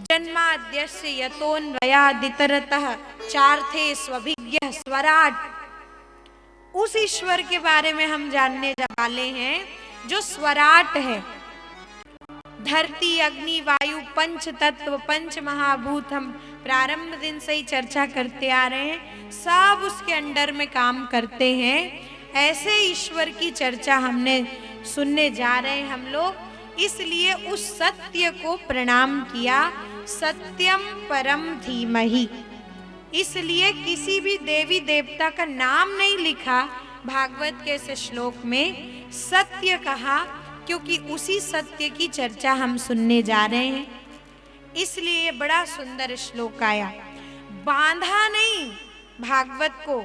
जन्माद्यस्य यतोऽन्वयादितरतः चार्थे स्वभिज्ञः स्वराट। उस ईश्वर के बारे में हम जानने वाले हैं जो स्वराट है। धरती, अग्नि, वायु, पंच तत्व, पंच महाभूत हम प्रारंभ दिन से ही चर्चा करते आ रहे हैं, सब उसके अंडर में काम करते हैं। ऐसे ईश्वर की चर्चा हमने सुनने जा रहे हैं हम लोग। इसलिए उस सत्य को प्रणाम किया, सत्यम परम धीमहि। इसलिए किसी भी देवी देवता का नाम नहीं लिखा भागवत के इस श्लोक में, सत्य कहा, क्योंकि उसी सत्य की चर्चा हम सुनने जा रहे हैं। इसलिए ये बड़ा सुंदर श्लोक आया। बांधा नहीं भागवत को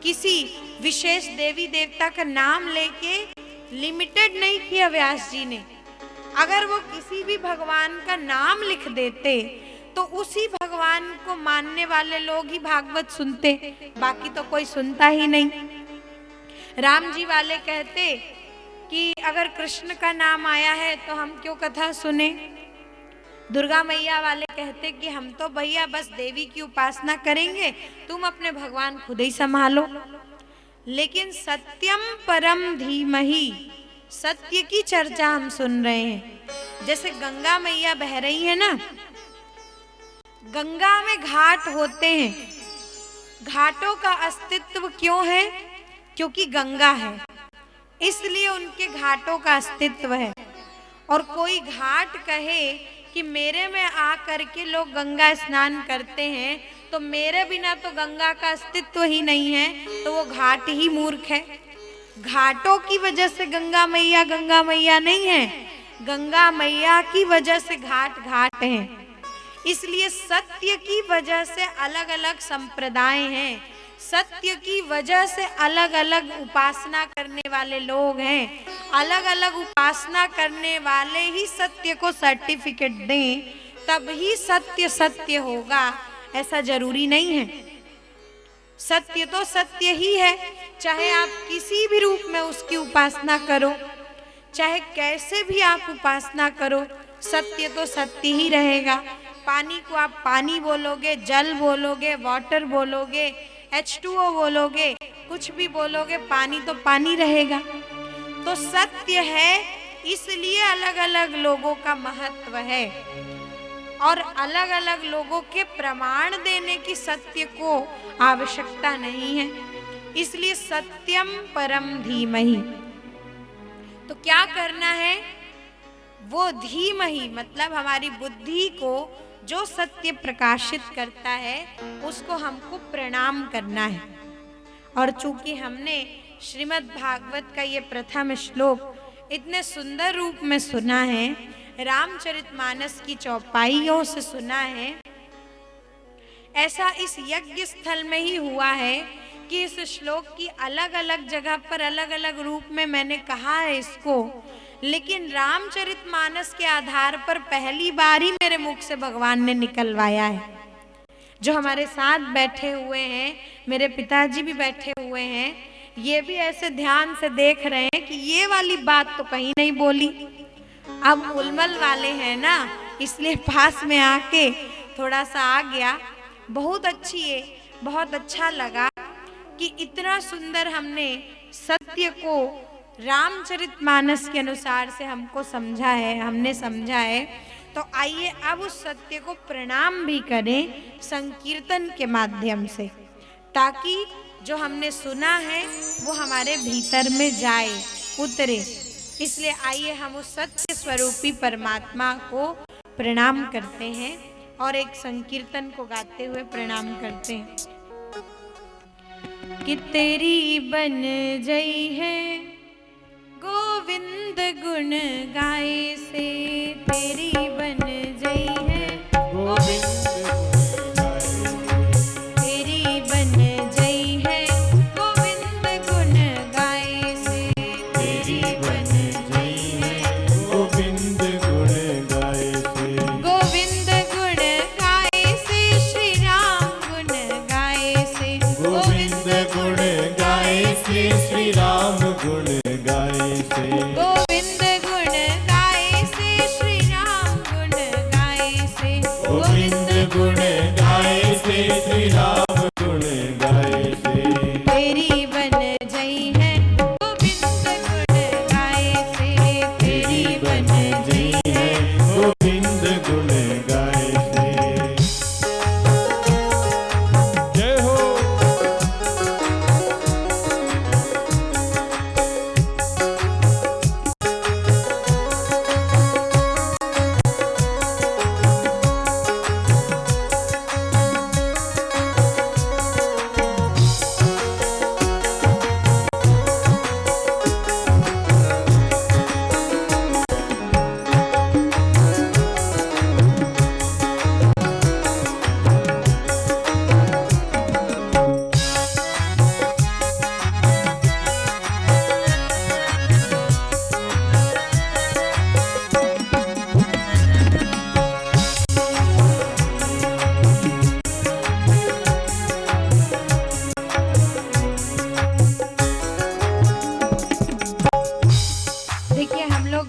किसी विशेष देवी देवता का नाम लेके, लिमिटेड नहीं किया व्यास जी ने। अगर वो किसी भी भगवान का नाम लिख देते तो उसी भगवान को मानने वाले लोग ही भागवत सुनते, बाकी तो कोई सुनता ही नहीं। राम जी वाले कहते कि अगर कृष्ण का नाम आया है तो हम क्यों कथा सुने। दुर्गा मैया वाले कहते कि हम तो भैया बस देवी की उपासना करेंगे, तुम अपने भगवान खुद ही संभालो। लेकिन सत्यम परम धीमहि, सत्य की चर्चा हम सुन रहे हैं। जैसे गंगा मैया बह रही है ना, गंगा में घाट होते हैं। घाटों का अस्तित्व क्यों है? क्योंकि गंगा है, इसलिए उनके घाटों का अस्तित्व है। और कोई घाट कहे कि मेरे में आ करके लोग गंगा स्नान करते हैं, तो मेरे बिना तो गंगा का अस्तित्व ही नहीं है, तो वो घाट ही मूर्ख है। घाटों की वजह से गंगा मैया नहीं है, गंगा मैया की वजह से घाट घाट हैं। इसलिए सत्य की वजह से अलग अलग संप्रदाय हैं, सत्य की वजह से अलग अलग उपासना करने वाले लोग हैं। अलग अलग उपासना करने वाले ही सत्य को सर्टिफिकेट दें, तब ही सत्य सत्य होगा, ऐसा जरूरी नहीं है। सत्य तो सत्य ही है, चाहे आप किसी भी रूप में उसकी उपासना करो, चाहे कैसे भी आप उपासना करो, सत्य तो सत्य ही रहेगा। पानी को आप पानी बोलोगे, जल बोलोगे, वाटर बोलोगे, H2O बोलोगे, कुछ भी बोलोगे, पानी तो पानी रहेगा। तो सत्य है, इसलिए अलग अलग लोगों का महत्व है और अलग अलग लोगों के प्रमाण देने की सत्य को आवश्यकता नहीं है। इसलिए सत्यम परम धीमहि। तो क्या करना है? वो धीमहि मतलब हमारी बुद्धि को जो सत्य प्रकाशित करता है उसको हमको प्रणाम करना है। और चूंकि हमने श्रीमद् भागवत का ये प्रथम श्लोक इतने सुंदर रूप में सुना है, रामचरितमानस की चौपाइयों से सुना है, ऐसा इस यज्ञ स्थल में ही हुआ है कि इस श्लोक की अलग अलग जगह पर अलग अलग रूप में मैंने कहा है इसको, लेकिन रामचरितमानस के आधार पर पहली बार ही मेरे मुख से भगवान ने निकलवाया है। जो हमारे साथ बैठे हुए हैं, मेरे पिताजी भी बैठे हुए हैं, ये भी ऐसे ध्यान से देख रहे हैं कि ये वाली बात तो कहीं नहीं बोली। अब मुलमल वाले हैं ना, इसलिए पास में आके थोड़ा सा आ गया। बहुत अच्छी है, बहुत अच्छा लगा कि इतना सुंदर हमने सत्य को रामचरितमानस के अनुसार से हमको समझा है, हमने समझा है। तो आइए अब उस सत्य को प्रणाम भी करें संकीर्तन के माध्यम से, ताकि जो हमने सुना है वो हमारे भीतर में जाए, उतरे। इसलिए आइए हम उस सत्य स्वरूपी परमात्मा को प्रणाम करते हैं और एक संकीर्तन को गाते हुए प्रणाम करते हैं। कि तेरी बन जई है गोविंद गुण गाए से, तेरी बन जई है गोविंद, तेरी बन जई है गोविंद गुण गाए से, तेरी बन जई है गोविंद गुण गाए से, गोविंद गुण गाए से, श्री राम गुण गाए से, गोविंद गुण गाए से, श्री राम गुण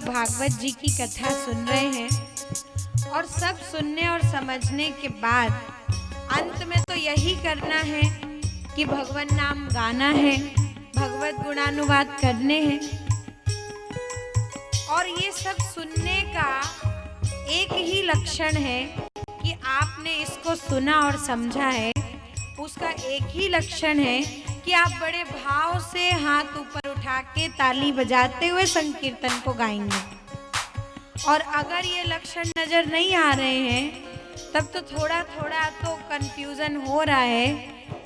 भागवत जी की कथा सुन रहे हैं और सब सुनने और समझने के बाद अंत में तो यही करना है कि भगवान नाम गाना है, भगवत गुणानुवाद करने हैं। और ये सब सुनने का एक ही लक्षण है कि आपने इसको सुना और समझा है। उसका एक ही लक्षण है कि आप बड़े भाव से हाथ ऊपर उठा के ताली बजाते हुए संकीर्तन को गाएंगे। और अगर ये लक्षण नजर नहीं आ रहे हैं तब तो थोड़ा थोड़ा तो कंफ्यूजन हो रहा है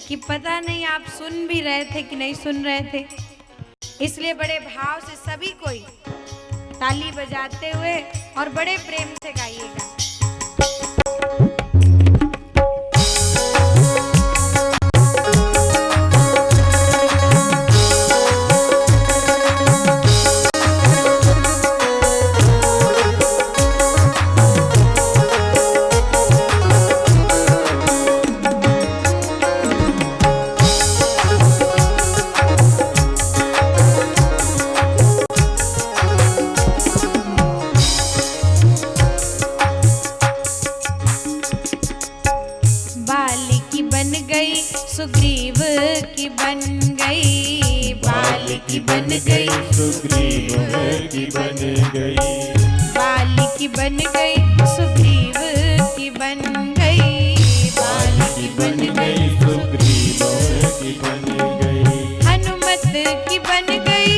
कि पता नहीं आप सुन भी रहे थे कि नहीं सुन रहे थे। इसलिए बड़े भाव से सभी कोई ताली बजाते हुए और बड़े प्रेम से गाइएगा। सुग्रीव की बन गई, बाल की बन गई, सुग्रीव की बन गई, बाल की बन गई, सुग्रीव की बन गई, बाल की बन गई, सुग्रीव की बन गई, हनुमत की बन गई,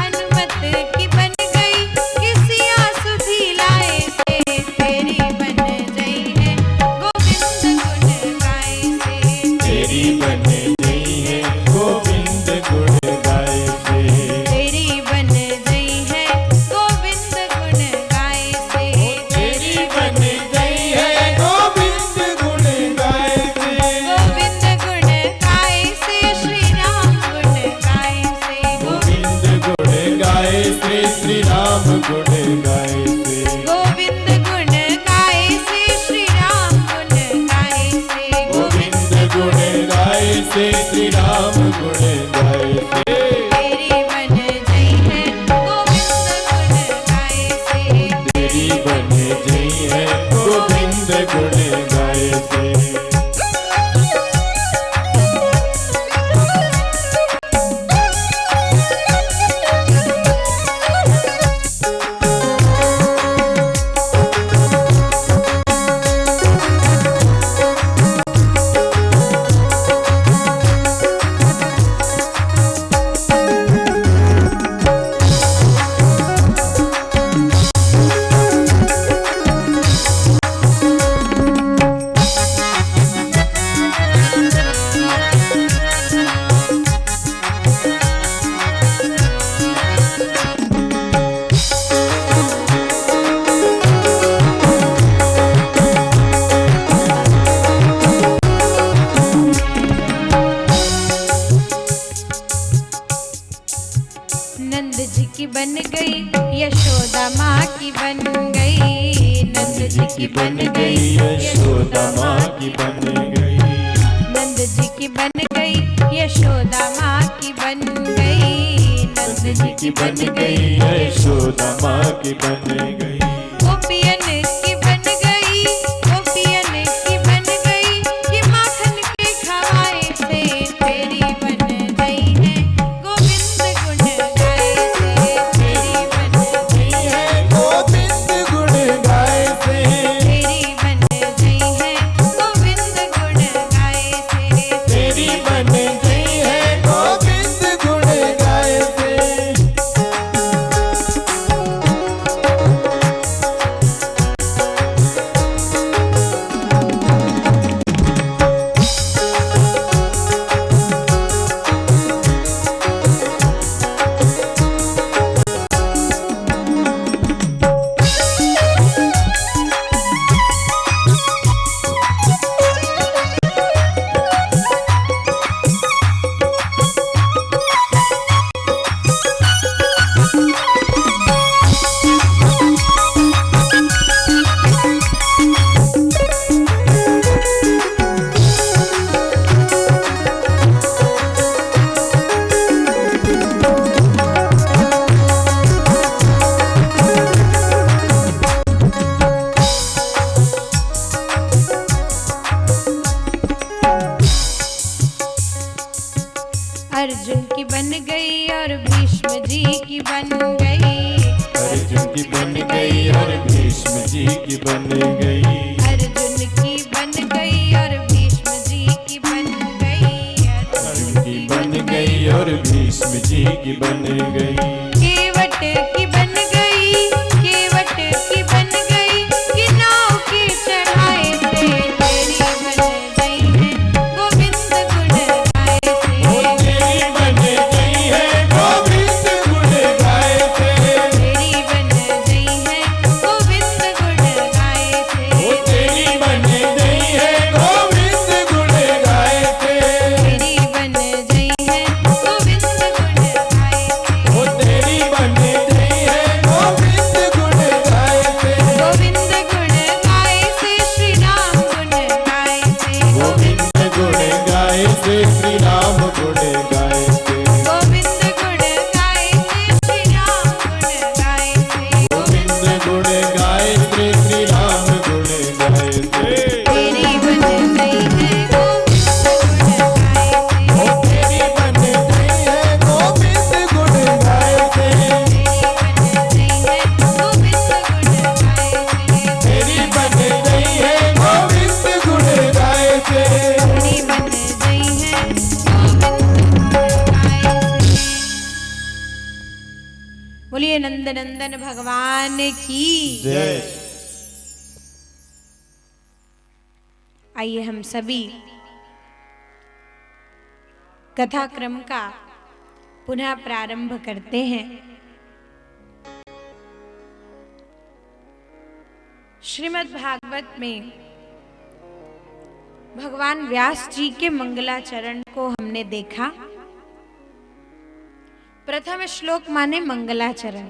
हनुमत की बन गई, किसी आसुधी लाए से तेरी बन गई है, गोविंद गुण गाए से तेरी बन गई है, गोविंद गुण गाए से तेरी बन गई है, गोविंद गुण गाए से तेरी बन गई है, गोविंद गुण गाए से गोविंद गुण गाए से श्री राम गुण गाए से गोविंद गुण गाए से श्री राम गुण गाए से गोविंद गुण गाए से श्री राम गुण गाए से गोविंद गुण गाए से श्री राम गुण गाए से तेरी बन गई है, गोविंद गुण गाए से तेरी बन गई है, गोविंद गुण गाए से नंद जी की बन गई, यशोदा माँ की बन गई, नंद जी की बन गई, यशोदा माँ की बन गई, नंद जी की बन गई, यशोदा माँ की बन गई, नंद जी की बन गई, यशोदा माँ की बन गई, गोपियन की बन गई, गोपियन की बन गई, कि माखन के खवाए से तेरी बन गई है, गोविंद गुण गाए से तेरी बन गई है, गोविंद गुण गाए से तेरी बन गई है, गोविंद गुण गाए से तेरी बन गई है, गोविंद गुण गाए से जी की बन गई, अर्जुन की बन गई और भीष्म जी की बन गई, अर्जुन की बन गई और भीष्म जी की बन गई, अर्जुन की बन गई और भीष्म जी की बन गई, केवट की बन गई, केवट की बन गई, कि नाव की चढ़ाई से तेरी बन गई है गोविंद गुण गाए ओ से, तेरी बन गई है गोविंद गुण गाए से, तेरी बन गई है गोविंद गुण गाए ओ से, तेरी बन गई है गोविंद गुण गाए से, तेरी बन गई है गोविंद गुण गाए से, ओ तेरी बन गई है गोविंद गुण गाए से, गोविंद गुण गाए से श्री राम गुण गाए से, गोविंद गुण गाए से श्री राम गुण गाए से, गोविंद गुण गाए से श्री राम गुण गाए से, गोविंद गुण गाए से श्री राम गुण गाए से, तेरी बन गई है गोविंद गुण गाए से, ओ तेरी बन गई है गोविंद गुण गाए से, तेरी बन गई है गोविंद गुण गाए से, तेरी बन गई है गोविंद गुण गाए से। बोलिए नंद नंदन भगवान की। जय। आइए हम सभी कथा क्रम का पुनः प्रारंभ करते हैं। श्रीमद् भागवत में भगवान व्यास जी के मंगलाचरण को हमने देखा। प्रथम श्लोक माने मंगलाचरण।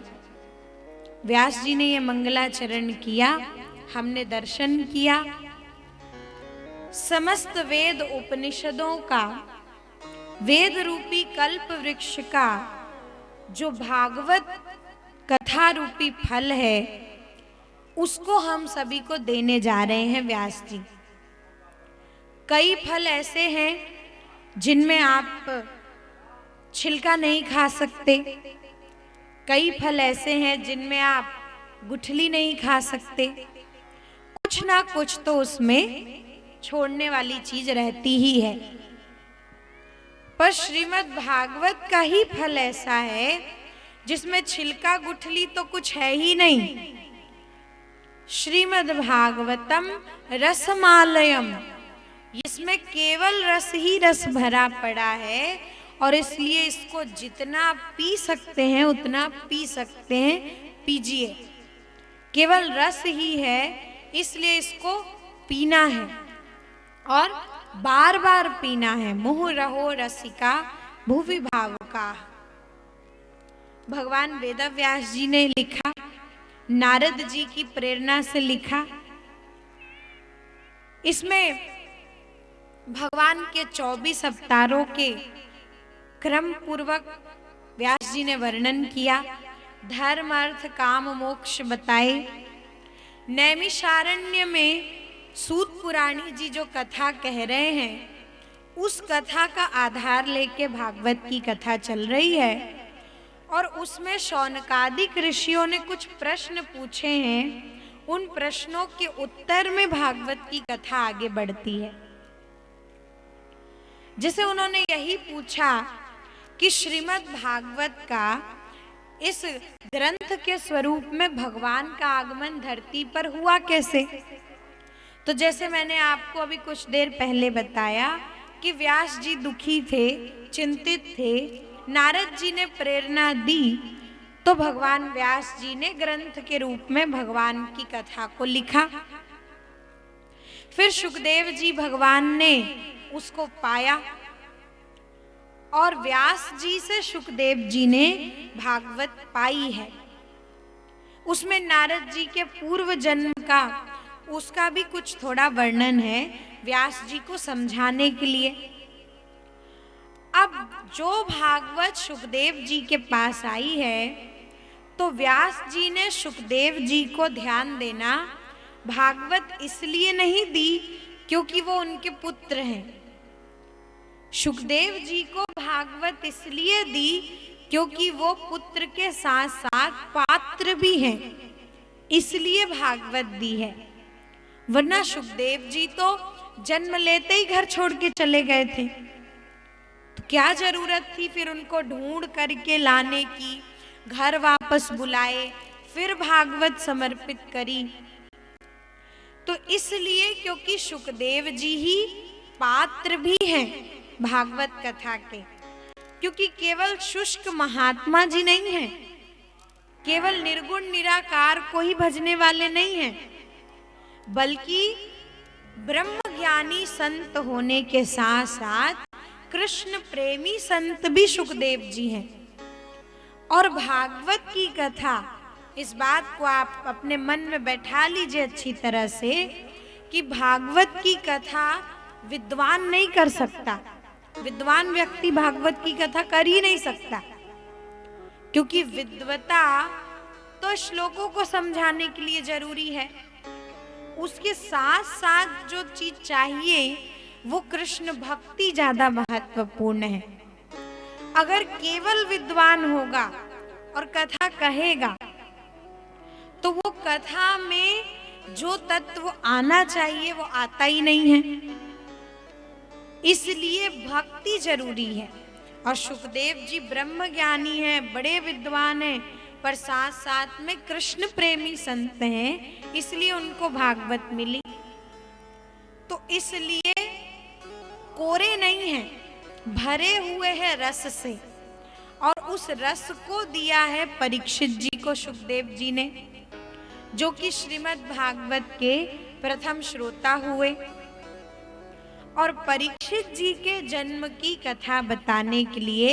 व्यास जी ने ये मंगलाचरण किया, हमने दर्शन किया। समस्त वेद उपनिषदों का, वेद रूपी कल्प वृक्ष का जो भागवत कथा रूपी फल है, उसको हम सभी को देने जा रहे हैं व्यास जी। कई फल ऐसे हैं जिनमें आप छिलका नहीं खा सकते, कई फल ऐसे हैं जिनमें आप गुठली नहीं खा सकते, कुछ ना कुछ तो उसमें छोड़ने वाली चीज रहती ही है। पर श्रीमद् भागवत का ही फल ऐसा है जिसमें छिलका गुठली तो कुछ है ही नहीं। श्रीमद् भागवतम रसमालयम, इसमें केवल रस ही रस भरा पड़ा है, और इसलिए इसको जितना पी सकते हैं उतना पी सकते हैं, पीजिए। केवल रस ही है, इसलिए इसको पीना है और बार बार पीना है। मुँह रहो रसिका भुवि भावुका। भगवान वेदव्यास जी ने लिखा, नारद जी की प्रेरणा से लिखा। इसमें भगवान के 24 अवतारों के क्रम पूर्वक व्यास जी ने वर्णन किया। धर्म अर्थ काम मोक्ष बताए। नैमिषारण्य में सूत पुराणी जी जो कथा कह रहे हैं, उस कथा का आधार लेके भागवत की कथा चल रही है, और उसमें शौनकादिक ऋषियों ने कुछ प्रश्न पूछे हैं। उन प्रश्नों के उत्तर में भागवत की कथा आगे बढ़ती है। जैसे उन्होंने यही पूछा कि श्रीमद् भागवत का इस ग्रंथ के स्वरूप में भगवान का आगमन धरती पर हुआ कैसे। तो जैसे मैंने आपको अभी कुछ देर पहले बताया कि व्यास जी दुखी थे, चिंतित थे, नारद जी ने प्रेरणा दी, तो भगवान व्यास जी ने ग्रंथ के रूप में भगवान की कथा को लिखा। फिर सुखदेव जी भगवान ने उसको पाया, और व्यास जी से सुखदेव जी ने भागवत पाई है। उसमें नारद जी के पूर्व जन्म का, उसका भी कुछ थोड़ा वर्णन है व्यास जी को समझाने के लिए। अब जो भागवत सुखदेव जी के पास आई है, तो व्यास जी ने सुखदेव जी को ध्यान देना भागवत इसलिए नहीं दी क्योंकि वो उनके पुत्र हैं। सुखदेव जी को भागवत इसलिए दी क्योंकि वो पुत्र के साथ साथ पात्र भी हैं, इसलिए भागवत दी है। वरना सुखदेव जी तो जन्म लेते ही घर छोड़ के चले गए थे, तो क्या जरूरत थी फिर उनको ढूंढ करके लाने की, घर वापस बुलाए, फिर भागवत समर्पित करी। तो इसलिए क्योंकि सुखदेव जी ही पात्र भी हैं भागवत कथा के, क्योंकि केवल शुष्क महात्मा जी नहीं हैं, केवल निर्गुण निराकार को ही भजने वाले नहीं हैं, बल्कि ब्रह्म ज्ञानी संत होने के साथ साथ कृष्ण प्रेमी संत भी सुखदेव जी हैं। और भागवत की कथा, इस बात को आप अपने मन में बैठा लीजिए अच्छी तरह से, कि भागवत की कथा विद्वान नहीं कर सकता, विद्वान व्यक्ति भागवत की कथा कर ही नहीं सकता, क्योंकि विद्वता तो श्लोकों को समझाने के लिए जरूरी है, उसके साथ साथ जो चीज चाहिए वो कृष्ण भक्ति ज्यादा महत्वपूर्ण है। अगर केवल विद्वान होगा और कथा कहेगा तो वो कथा में जो तत्व आना चाहिए वो आता ही नहीं है, इसलिए भक्ति जरूरी है। और सुखदेव जी ब्रह्म ज्ञानी हैं, बड़े विद्वान हैं, पर साथ साथ में कृष्ण प्रेमी संत हैं, इसलिए उनको भागवत मिली। तो इसलिए कोरे नहीं हैं, भरे हुए हैं रस से, और उस रस को दिया है परीक्षित जी को सुखदेव जी ने, जो कि श्रीमद् भागवत के प्रथम श्रोता हुए। और परीक्षित जी के जन्म की कथा बताने के लिए,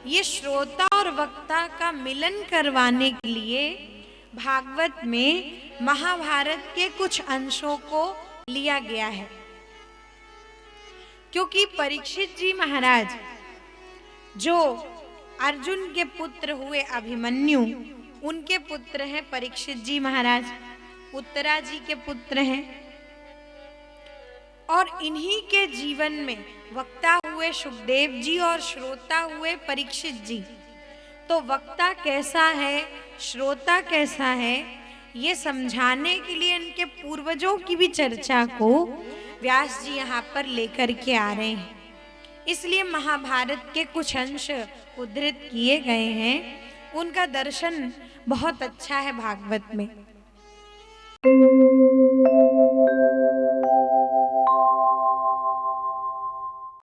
ये श्रोता और वक्ता का मिलन करवाने के लिए भागवत में महाभारत के कुछ अंशों को लिया गया है। क्योंकि परीक्षित जी महाराज जो अर्जुन के पुत्र हुए अभिमन्यु, उनके पुत्र हैं परीक्षित जी महाराज, उत्तरा जी के पुत्र हैं। और इन्हीं के जीवन में वक्ता हुए सुखदेव जी और श्रोता हुए परीक्षित जी। तो वक्ता कैसा है, श्रोता कैसा है, ये समझाने के लिए इनके पूर्वजों की भी चर्चा को व्यास जी यहाँ पर लेकर के आ रहे हैं। इसलिए महाभारत के कुछ अंश उद्धृत किए गए हैं, उनका दर्शन बहुत अच्छा है भागवत में।